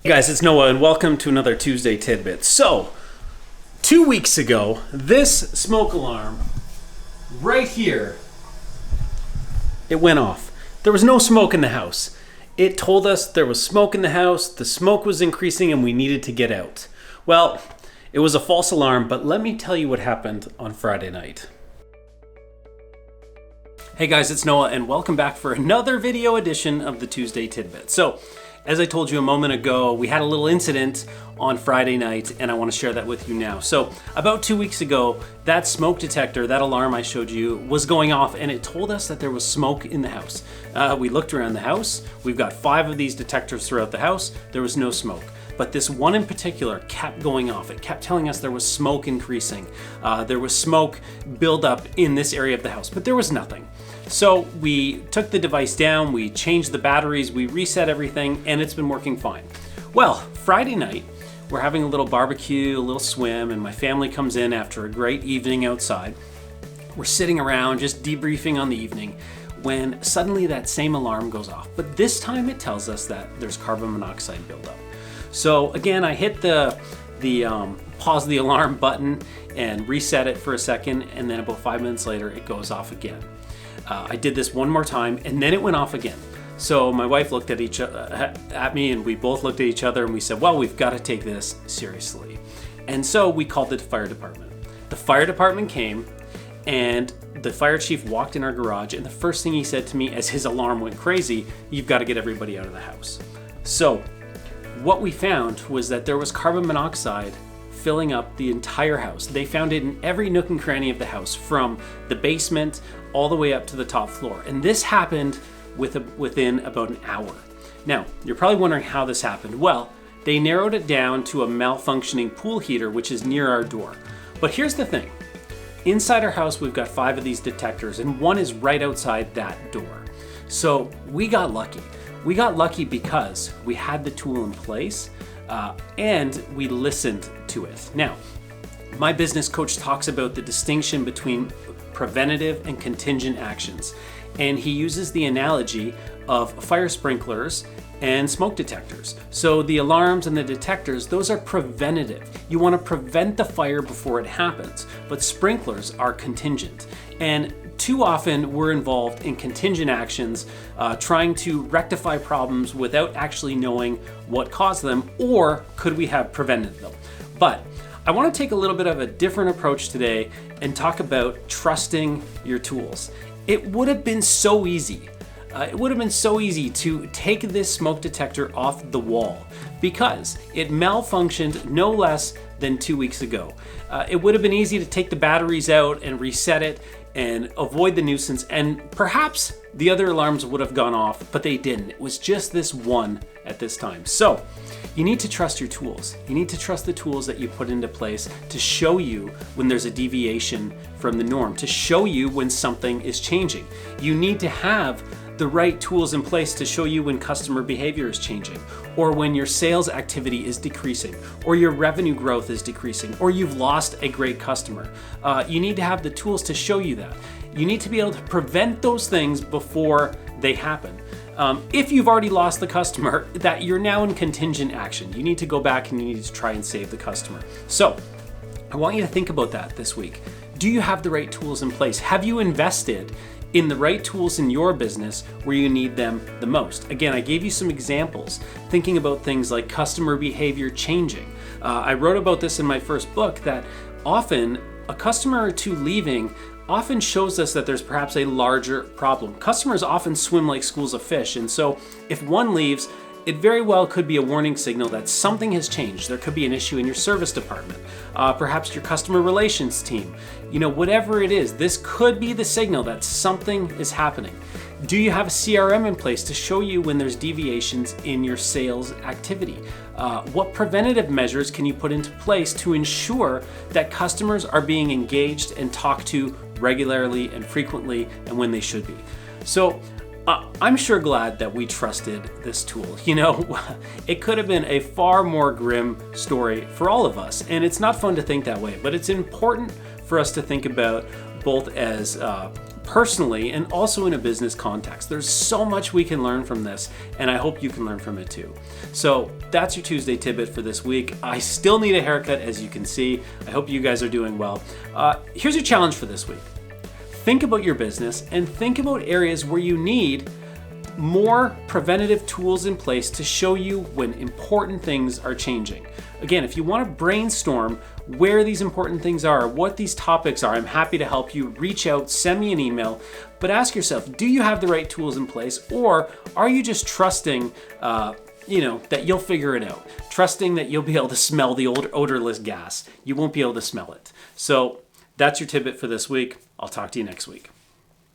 Hey guys, it's Noah and welcome to another Tuesday Tidbit. So, 2 weeks ago, this smoke alarm right here, it went off. There was no smoke in the house. It told us there was smoke in the house, the smoke was increasing and we needed to get out. Well, it was a false alarm, but let me tell you what happened on Friday night. Hey guys, it's Noah and welcome back for another video edition of the Tuesday Tidbit. So, as I told you a moment ago, we had a little incident on Friday night and I want to share that with you now. So about 2 weeks ago, that smoke detector, that alarm I showed you, was going off and it told us that there was smoke in the house. We looked around the house. We've got 5 of these detectors throughout the house. There was no smoke. But this one in particular kept going off. It kept telling us there was smoke increasing. There was smoke buildup in this area of the house, but there was nothing. So we took the device down, we changed the batteries, we reset everything, and it's been working fine. Well, Friday night, we're having a little barbecue, a little swim, and my family comes in after a great evening outside. We're sitting around just debriefing on the evening when suddenly that same alarm goes off. But this time it tells us that there's carbon monoxide buildup. So again, I hit the pause the alarm button and reset it for a second, and then about 5 minutes later, it goes off again. I did this one more time, and then it went off again. So my wife looked at me, and we both looked at each other, and we said, well, we've got to take this seriously. And so we called the fire department. The fire department came, and the fire chief walked in our garage, and the first thing he said to me as his alarm went crazy, you've got to get everybody out of the house. So what we found was that there was carbon monoxide filling up the entire house. They found it in every nook and cranny of the house, from the basement all the way up to the top floor. And this happened within about an hour. Now, you're probably wondering how this happened. Well, they narrowed it down to a malfunctioning pool heater, which is near our door. But here's the thing. Inside our house, we've got 5 of these detectors, and one is right outside that door. So we got lucky. We got lucky because we had the tool in place and we listened to it. Now, my business coach talks about the distinction between preventative and contingent actions. And he uses the analogy of fire sprinklers and smoke detectors. So the alarms and the detectors, those are preventative. You want to prevent the fire before it happens, but sprinklers are contingent. And too often we're involved in contingent actions, trying to rectify problems without actually knowing what caused them, or could we have prevented them. But I want to take a little bit of a different approach today and talk about trusting your tools. It would have been so easy. It would have been so easy to take this smoke detector off the wall because it malfunctioned no less than 2 weeks ago. It would have been easy to take the batteries out and reset it and avoid the nuisance, and perhaps the other alarms would have gone off, but they didn't. It was just this one at this time. So you need to trust your tools. You need to trust the tools that you put into place to show you when there's a deviation from the norm, to show you when something is changing. You need to have the right tools in place to show you when customer behavior is changing, or when your sales activity is decreasing, or your revenue growth is decreasing, or you've lost a great customer. You need to have the tools to show you that. You need to be able to prevent those things before they happen. If you've already lost the customer, that you're now in contingent action. You need to go back and you need to try and save the customer. So I want you to think about that this week. Do you have the right tools in place? Have you invested in the right tools in your business where you need them the most? Again, I gave you some examples, thinking about things like customer behavior changing. I wrote about this in my first book, that often a customer or two leaving often shows us that there's perhaps a larger problem. Customers often swim like schools of fish, and so if one leaves, it very well could be a warning signal that something has changed. There could be an issue in your service department, perhaps your customer relations team. Whatever it is, this could be the signal that something is happening. Do you have a CRM in place to show you when there's deviations in your sales activity? What preventative measures can you put into place to ensure that customers are being engaged and talked to regularly and frequently and when they should be? So I'm sure glad that we trusted this tool. It could have been a far more grim story for all of us, and it's not fun to think that way, but it's important for us to think about both as personally and also in a business context. There's so much we can learn from this, and I hope you can learn from it too. So that's your Tuesday tidbit for this week. I still need a haircut, as you can see. I hope you guys are doing well. Here's your challenge for this week. Think about your business and think about areas where you need more preventative tools in place to show you when important things are changing. Again, if you want to brainstorm where these important things are, what these topics are, I'm happy to help you. Reach out, send me an email, but ask yourself, do you have the right tools in place, or are you just trusting that you'll figure it out? Trusting that you'll be able to smell the odorless gas. You won't be able to smell it. So that's your tidbit for this week. I'll talk to you next week.